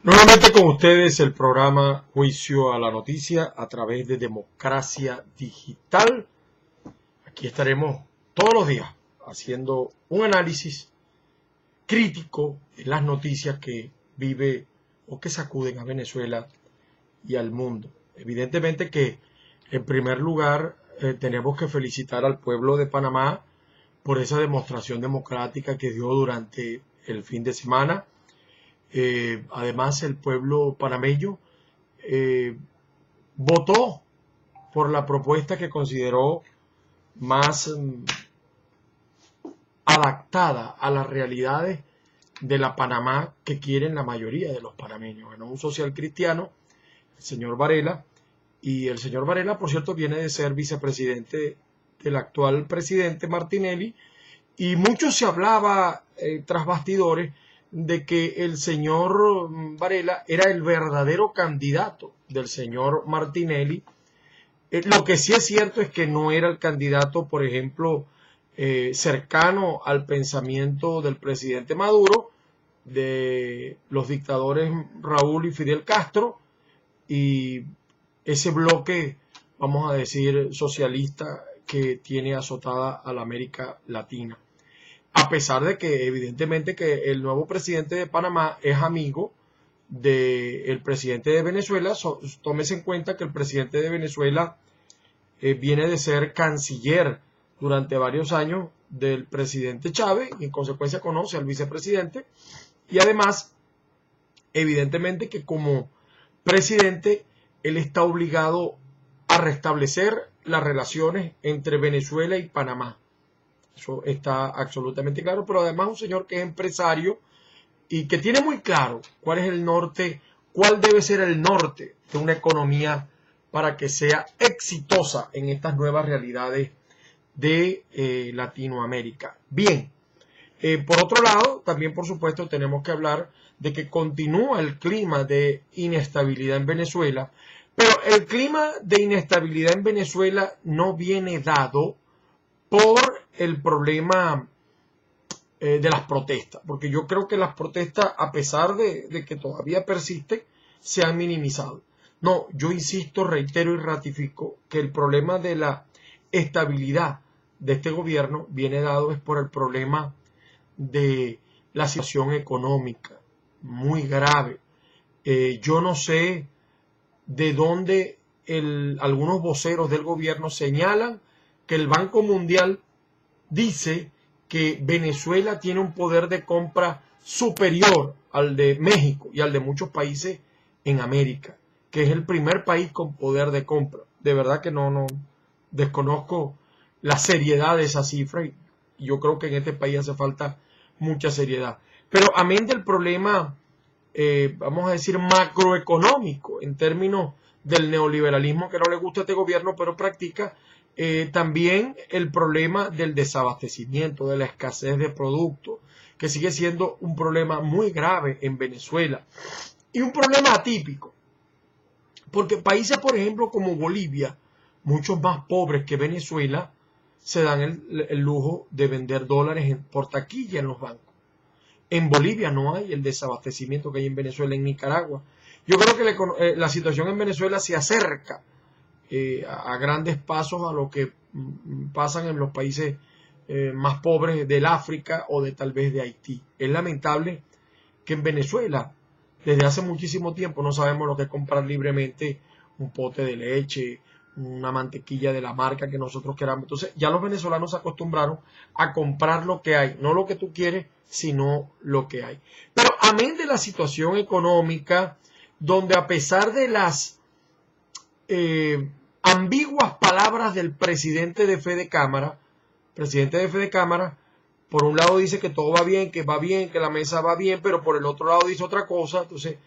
Nuevamente con ustedes el programa Juicio a la Noticia a través de Democracia Digital. Aquí estaremos todos los días haciendo un análisis crítico de las noticias que vive o que sacuden a Venezuela y al mundo. Evidentemente que en primer lugar tenemos que felicitar al pueblo de Panamá por esa demostración democrática que dio durante el fin de semana. Además, el pueblo panameño votó por la propuesta que consideró más adaptada a las realidades de la Panamá que quieren la mayoría de los panameños. Ganó un social cristiano, el señor Varela, y el señor Varela, por cierto, viene de ser vicepresidente del actual presidente Martinelli, y mucho se hablaba tras bastidores de que el señor Varela era el verdadero candidato del señor Martinelli. Lo que sí es cierto es que no era el candidato, por ejemplo, cercano al pensamiento del presidente Maduro, de los dictadores Raúl y Fidel Castro, y ese bloque, vamos a decir, socialista que tiene azotada a la América Latina. A pesar de que evidentemente que el nuevo presidente de Panamá es amigo del presidente de Venezuela. Tómese en cuenta que el presidente de Venezuela viene de ser canciller durante varios años del presidente Chávez y en consecuencia conoce al vicepresidente. Y además, evidentemente que como presidente él está obligado a restablecer las relaciones entre Venezuela y Panamá. Eso está absolutamente claro, pero además un señor que es empresario y que tiene muy claro cuál es el norte, cuál debe ser el norte de una economía para que sea exitosa en estas nuevas realidades de Latinoamérica. Bien, por otro lado, también por supuesto tenemos que hablar de que continúa el clima de inestabilidad en Venezuela, pero el clima de inestabilidad en Venezuela no viene dado por el problema de las protestas, porque yo creo que las protestas, a pesar de que todavía persisten, se han minimizado. No, yo insisto, reitero y ratifico que el problema de la estabilidad de este gobierno viene dado es por el problema de la situación económica muy grave. Yo no sé de dónde algunos voceros del gobierno señalan que el Banco Mundial dice que Venezuela tiene un poder de compra superior al de México y al de muchos países en América, que es el primer país con poder de compra. De verdad que no desconozco la seriedad de esa cifra y yo creo que en este país hace falta mucha seriedad. Pero amén del problema, vamos a decir, macroeconómico, en términos del neoliberalismo que no le gusta a este gobierno, pero practica, también el problema del desabastecimiento, de la escasez de productos, que sigue siendo un problema muy grave en Venezuela. Y un problema atípico, porque países, por ejemplo, como Bolivia, muchos más pobres que Venezuela, se dan el lujo de vender dólares por taquilla en los bancos. En Bolivia no hay el desabastecimiento que hay en Venezuela, en Nicaragua. Yo creo que la situación en Venezuela se acerca a grandes pasos a lo que pasan en los países más pobres del África o de tal vez de Haití. Es lamentable que en Venezuela desde hace muchísimo tiempo no sabemos lo que es comprar libremente un pote de leche, una mantequilla de la marca que nosotros queramos. Entonces ya los venezolanos se acostumbraron a comprar lo que hay, no lo que tú quieres, sino lo que hay. Pero amén de la situación económica, donde a pesar de las ambiguas palabras del presidente de Fede Cámara, por un lado dice que todo va bien, que la mesa va bien, pero por el otro lado dice otra cosa. Entonces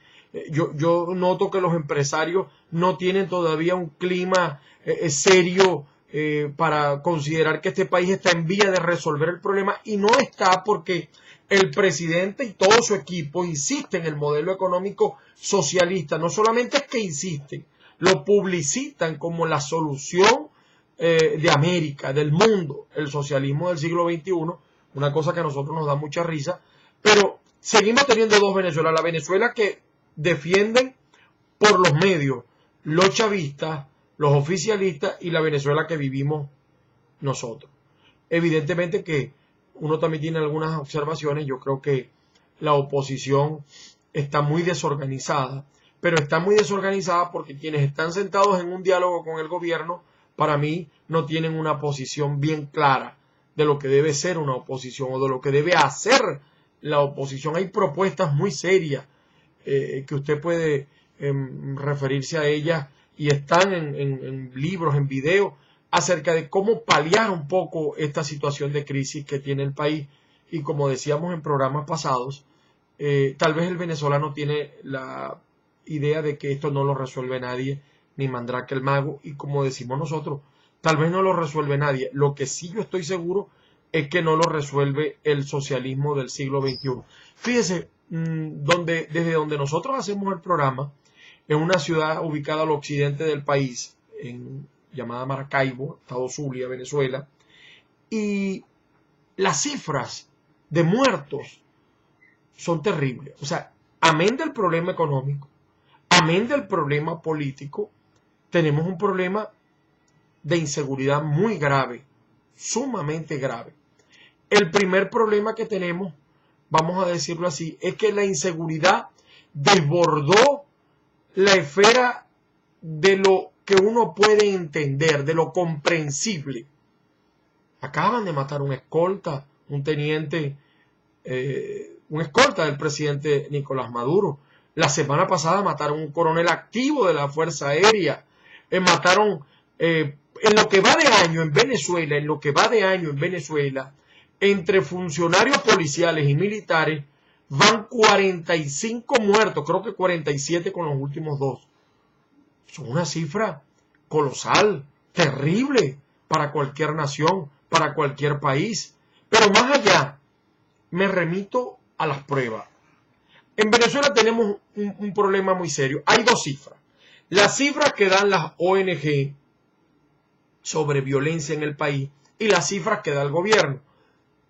yo noto que los empresarios no tienen todavía un clima serio para considerar que este país está en vía de resolver el problema, y no está porque el presidente y todo su equipo insisten en el modelo económico socialista. No solamente es que insisten, lo publicitan como la solución de América, del mundo, el socialismo del siglo XXI, una cosa que a nosotros nos da mucha risa, pero seguimos teniendo dos Venezuelas. La Venezuela que defienden por los medios los chavistas, los oficialistas y la Venezuela que vivimos nosotros. Evidentemente que uno también tiene algunas observaciones. Yo creo que la oposición está muy desorganizada, pero está muy desorganizada porque quienes están sentados en un diálogo con el gobierno, para mí, no tienen una posición bien clara de lo que debe ser una oposición o de lo que debe hacer la oposición. Hay propuestas muy serias que usted puede referirse a ellas y están en libros, en videos, acerca de cómo paliar un poco esta situación de crisis que tiene el país. Y como decíamos en programas pasados, tal vez el venezolano tiene la idea de que esto no lo resuelve nadie, ni Mandrake el mago, y como decimos nosotros, tal vez no lo resuelve nadie. Lo que sí yo estoy seguro es que no lo resuelve el socialismo del siglo XXI. Fíjese, desde donde nosotros hacemos el programa, en una ciudad ubicada al occidente del país, llamada Maracaibo, estado Zulia, Venezuela, y las cifras de muertos son terribles. O sea, amén del problema económico, amén del problema político, tenemos un problema de inseguridad muy grave, sumamente grave. El primer problema que tenemos, vamos a decirlo así, es que la inseguridad desbordó la esfera de lo que uno puede entender, de lo comprensible. Acaban de matar un escolta, un teniente, un escolta del presidente Nicolás Maduro. La semana pasada mataron un coronel activo de la Fuerza Aérea. Mataron, en lo que va de año en Venezuela, entre funcionarios policiales y militares, van 45 muertos, creo que 47 con los últimos dos. Son una cifra colosal, terrible para cualquier nación, para cualquier país. Pero más allá, me remito a las pruebas. En Venezuela tenemos un problema muy serio. Hay dos cifras. Las cifras que dan las ONG sobre violencia en el país y las cifras que da el gobierno.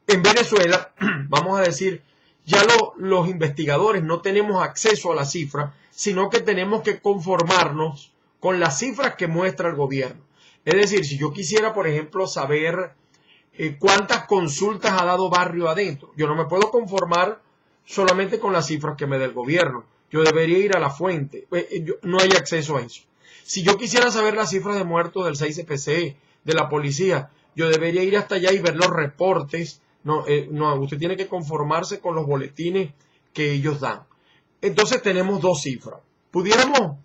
En Venezuela, vamos a decir, ya los investigadores no tenemos acceso a las cifras, sino que tenemos que conformarnos con las cifras que muestra el gobierno. Es decir, si yo quisiera, por ejemplo, saber cuántas consultas ha dado Barrio Adentro, yo no me puedo conformar solamente con las cifras que me da el gobierno. Yo debería ir a la fuente. No hay acceso a eso. Si yo quisiera saber las cifras de muertos del 6CPC, de la policía, yo debería ir hasta allá y ver los reportes. No, usted tiene que conformarse con los boletines que ellos dan. Entonces tenemos dos cifras. Pudiéramos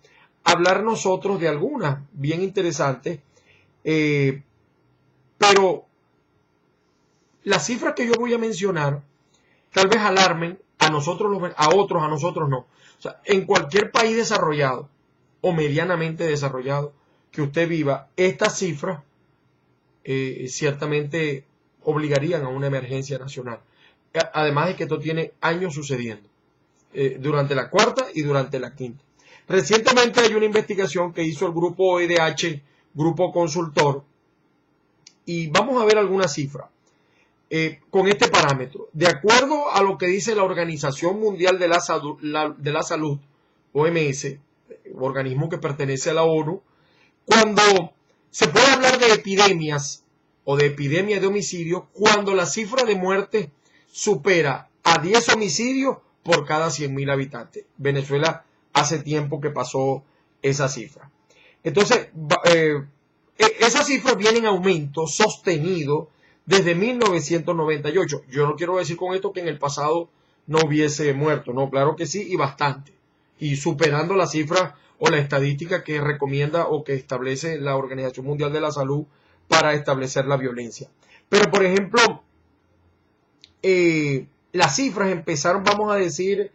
hablar nosotros de algunas bien interesantes, pero las cifras que yo voy a mencionar tal vez alarmen a nosotros, a otros, a nosotros no. O sea, en cualquier país desarrollado o medianamente desarrollado que usted viva, estas cifras ciertamente obligarían a una emergencia nacional. Además de que esto tiene años sucediendo, durante la cuarta y durante la quinta. Recientemente hay una investigación que hizo el grupo OEDH, grupo consultor, y vamos a ver algunas cifras con este parámetro. De acuerdo a lo que dice la Organización Mundial de la Salud, OMS, organismo que pertenece a la ONU, cuando se puede hablar de epidemias o de epidemias de homicidios, cuando la cifra de muerte supera a 10 homicidios por cada 100.000 habitantes. Venezuela hace tiempo que pasó esa cifra. Entonces, esas cifras vienen en aumento sostenido desde 1998. Yo no quiero decir con esto que en el pasado no hubiese muerto, no, claro que sí, y bastante. Y superando la cifra o la estadística que recomienda o que establece la Organización Mundial de la Salud para establecer la violencia. Pero, por ejemplo, las cifras empezaron, vamos a decir,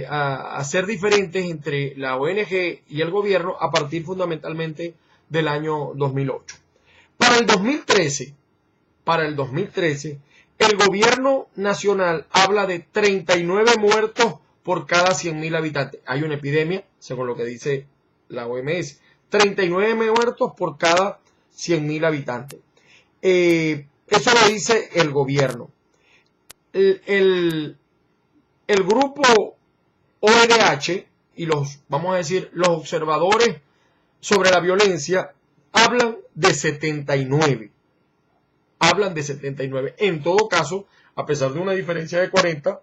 a ser diferentes entre la ONG y el gobierno a partir fundamentalmente del año 2008. Para el 2013, el gobierno nacional habla de 39 muertos por cada 100.000 habitantes. Hay una epidemia, según lo que dice la OMS. 39 muertos por cada 100.000 habitantes. Eso lo dice el gobierno. El grupo OEDH y vamos a decir, los observadores sobre la violencia hablan de 79. Hablan de 79. En todo caso, a pesar de una diferencia de 40,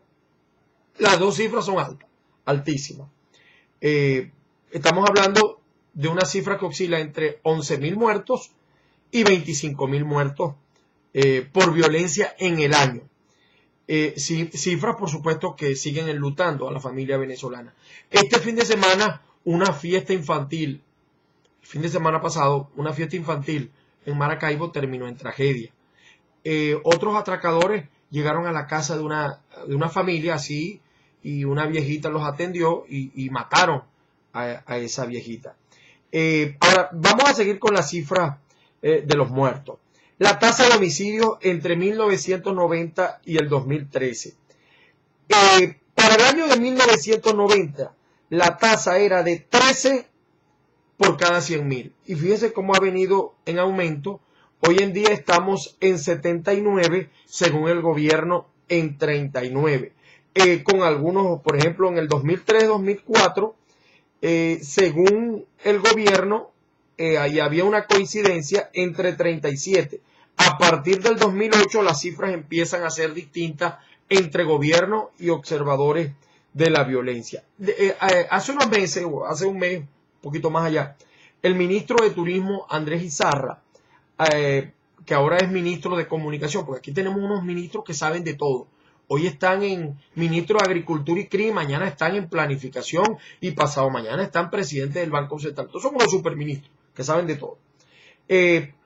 las dos cifras son altas, altísimas. Estamos hablando de una cifra que oscila entre 11.000 muertos y 25.000 muertos por violencia en el año. Cifras, por supuesto, que siguen enlutando a la familia venezolana. Este fin de semana, una fiesta infantil, el fin de semana pasado, una fiesta infantil en Maracaibo terminó en tragedia. Otros atracadores llegaron a la casa de una familia así, y una viejita los atendió y mataron a esa viejita. Ahora, vamos a seguir con la cifra de los muertos. La tasa de homicidios entre 1990 y el 2013. Para el año de 1990, la tasa era de 13 por cada 100.000. Y fíjense cómo ha venido en aumento. Hoy en día estamos en 79, según el gobierno en 39. Con algunos, por ejemplo, en el 2003-2004, según el gobierno, ahí había una coincidencia entre 37. A partir del 2008 las cifras empiezan a ser distintas entre gobierno y observadores de la violencia. Hace unos meses, o hace un mes, un poquito más allá, el ministro de Turismo, Andrés Izarra, que ahora es ministro de Comunicación, porque aquí tenemos unos ministros que saben de todo. Hoy están en ministro de Agricultura y CRI, mañana están en Planificación y pasado mañana están presidentes del Banco Central. Entonces son unos superministros que saben de todo.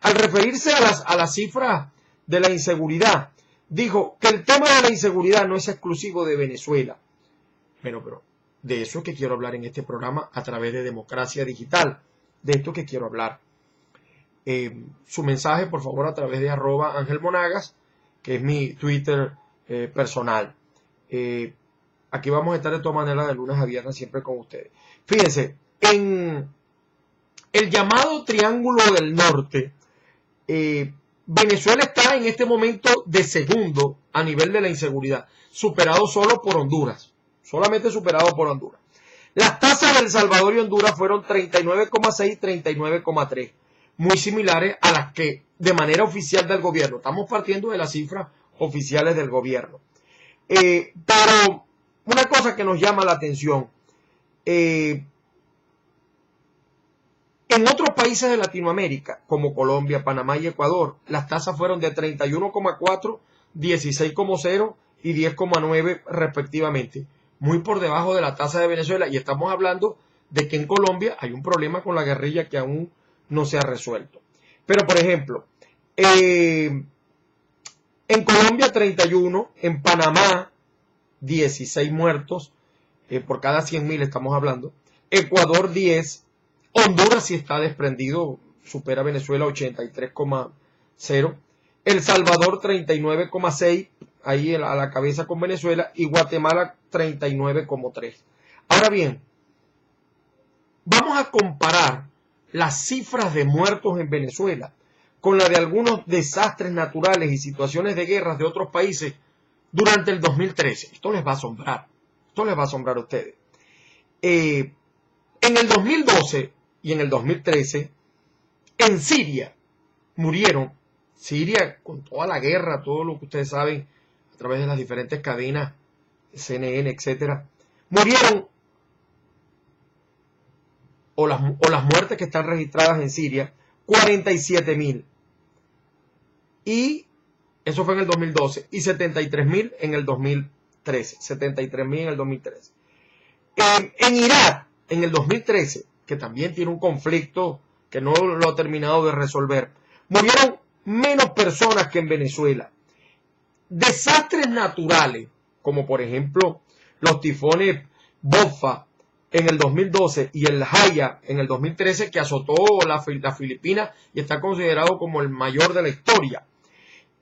Al referirse a las cifras de la inseguridad, dijo que el tema de la inseguridad no es exclusivo de Venezuela. Pero de eso es que quiero hablar en este programa a través de Democracia Digital. De esto que quiero hablar. Su mensaje, por favor, a través de @AngelMonagas, que es mi Twitter personal. Aquí vamos a estar de todas maneras de lunes a viernes siempre con ustedes. Fíjense, en el llamado Triángulo del Norte, Venezuela está en este momento de segundo a nivel de la inseguridad, superado solo por Honduras, solamente superado por Honduras. Las tasas de El Salvador y Honduras fueron 39,6 y 39,3, muy similares a las que de manera oficial del gobierno. Estamos partiendo de las cifras oficiales del gobierno. Pero una cosa que nos llama la atención, en otros países de Latinoamérica, como Colombia, Panamá y Ecuador, las tasas fueron de 31,4, 16,0 y 10,9 respectivamente, muy por debajo de la tasa de Venezuela, y estamos hablando de que en Colombia hay un problema con la guerrilla que aún no se ha resuelto. Pero, por ejemplo, en Colombia 31, en Panamá 16 muertos por cada 100.000 estamos hablando, Ecuador 10, Honduras sí está desprendido, supera Venezuela 83,0, El Salvador 39,6, ahí a la cabeza con Venezuela, y Guatemala 39,3. Ahora bien, vamos a comparar las cifras de muertos en Venezuela con la de algunos desastres naturales y situaciones de guerras de otros países durante el 2013. Esto les va a asombrar. Esto les va a asombrar a ustedes. En el 2012 y en el 2013, en Siria murieron, Siria con toda la guerra, todo lo que ustedes saben a través de las diferentes cadenas, CNN, etcétera, murieron, o las muertes que están registradas en Siria, 47.000. Y eso fue en el 2012. Y 73.000 en el 2013. 73.000 en el 2013. En Irak, en el 2013, que también tiene un conflicto que no lo ha terminado de resolver, murieron menos personas que en Venezuela. Desastres naturales, como por ejemplo los tifones Bopha en el 2012 y el Haya en el 2013, que azotó la Filipinas y está considerado como el mayor de la historia.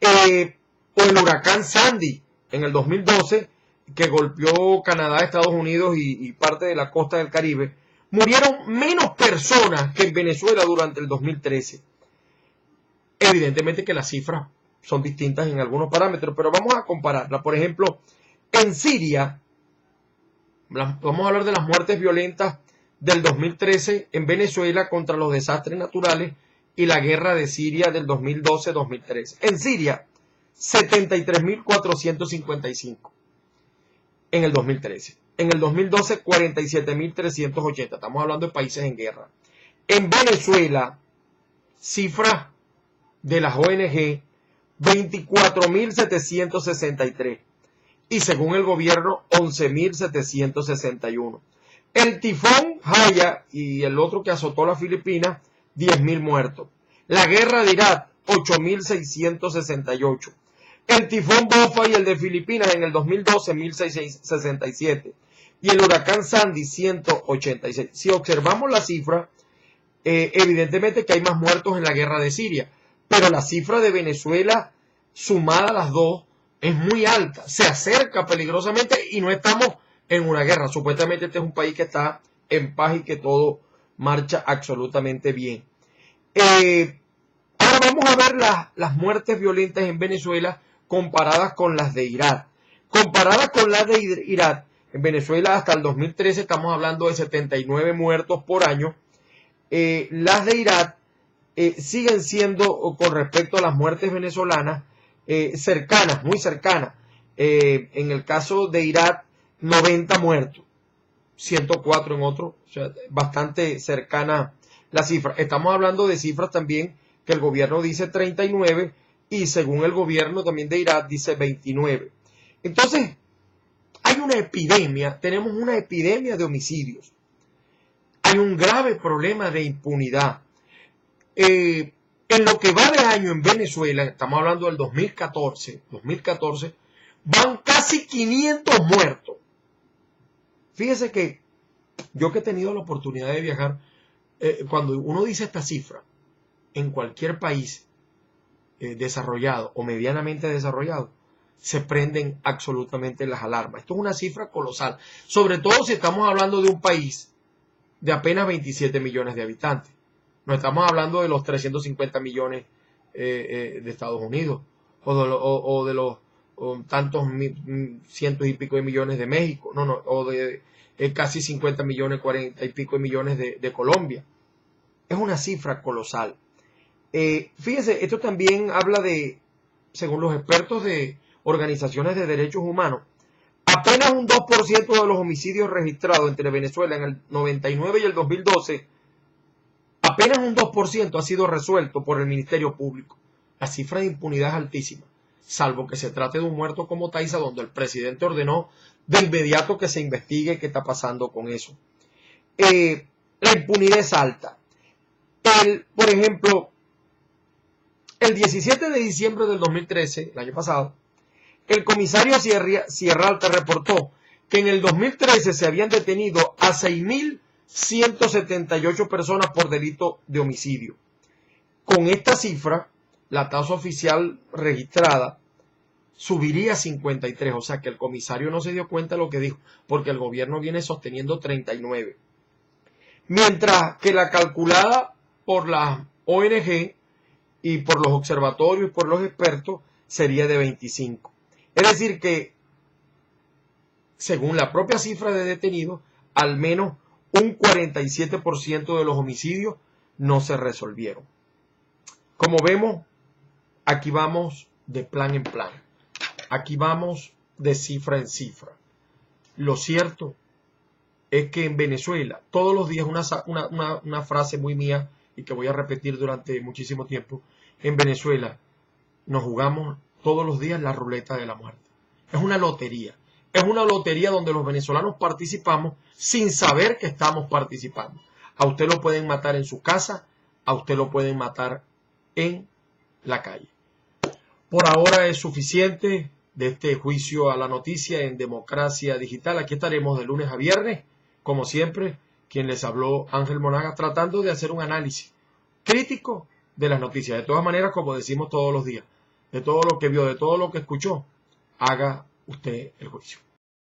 O el huracán Sandy en el 2012, que golpeó Canadá, Estados Unidos y parte de la costa del Caribe, murieron menos personas que en Venezuela durante el 2013. Evidentemente que las cifras son distintas en algunos parámetros, pero vamos a compararla. Por ejemplo, en Siria, Vamos a hablar de las muertes violentas del 2013 en Venezuela contra los desastres naturales y la guerra de Siria del 2012-2013. En Siria, 73.455 en el 2013. En el 2012, 47.380. Estamos hablando de países en guerra. En Venezuela, cifra de las ONG, 24.763. Y según el gobierno, 11.761. El tifón Haya y el otro que azotó las Filipinas, 10.000 muertos. La guerra de Irak, 8.668. El tifón Bofa y el de Filipinas en el 2012, 1.667. Y el huracán Sandy, 186. Si observamos la cifra, evidentemente que hay más muertos en la guerra de Siria. Pero la cifra de Venezuela, sumada a las dos, es muy alta. Se acerca peligrosamente y no estamos en una guerra. Supuestamente este es un país que está en paz y que todo marcha absolutamente bien. Ahora vamos a ver las muertes violentas en Venezuela comparadas con las de Irak. Comparadas con las de Irak, en Venezuela hasta el 2013 estamos hablando de 79 muertos por año. Las de Irak siguen siendo, con respecto a las muertes venezolanas, cercanas, muy cercanas. En el caso de Irak, 90 muertos, 104 en otro, o sea, bastante cercana la cifra. Estamos hablando de cifras también que el gobierno dice 39 y según el gobierno también de Irak dice 29. Entonces, hay una epidemia, tenemos una epidemia de homicidios. Hay un grave problema de impunidad. En lo que va de año en Venezuela, estamos hablando del 2014, van casi 500 muertos. Fíjese que yo que he tenido la oportunidad de viajar, cuando uno dice esta cifra, en cualquier país desarrollado o medianamente desarrollado, se prenden absolutamente las alarmas. Esto es una cifra colosal, sobre todo si estamos hablando de un país de apenas 27 millones de habitantes. No estamos hablando de los 350 millones de Estados Unidos o de los tantos cientos y pico de millones de México, o de casi 50 millones, 40 y pico de millones de Colombia. Es una cifra colosal. Fíjese, esto también habla de, según los expertos de organizaciones de derechos humanos, apenas un 2% de los homicidios registrados entre Venezuela en el 99 y el 2012, apenas un 2% ha sido resuelto por el Ministerio Público. La cifra de impunidad es altísima, salvo que se trate de un muerto como Taiza, donde el presidente ordenó de inmediato que se investigue qué está pasando con eso. La impunidad es alta. Por ejemplo, el 17 de diciembre del 2013, el año pasado, el comisario Sierra Alta reportó que en el 2013 se habían detenido a 6.178 personas por delito de homicidio. Con esta cifra, la tasa oficial registrada subiría a 53, o sea que el comisario no se dio cuenta de lo que dijo, porque el gobierno viene sosteniendo 39. Mientras que la calculada por la ONG y por los observatorios y por los expertos sería de 25. Es decir que, según la propia cifra de detenidos, al menos un 47% de los homicidios no se resolvieron. Como vemos, aquí vamos de plan en plan. Aquí vamos de cifra en cifra. Lo cierto es que en Venezuela, todos los días, una frase muy mía y que voy a repetir durante muchísimo tiempo, en Venezuela nos jugamos todos los días la ruleta de la muerte. Es una lotería. Es una lotería donde los venezolanos participamos sin saber que estamos participando. A usted lo pueden matar en su casa, a usted lo pueden matar en la calle. Por ahora es suficiente de este juicio a la noticia en Democracia Digital. Aquí estaremos de lunes a viernes, como siempre, quien les habló, Ángel Monagas, tratando de hacer un análisis crítico de las noticias. De todas maneras, como decimos todos los días, de todo lo que vio, de todo lo que escuchó, haga usted el juicio.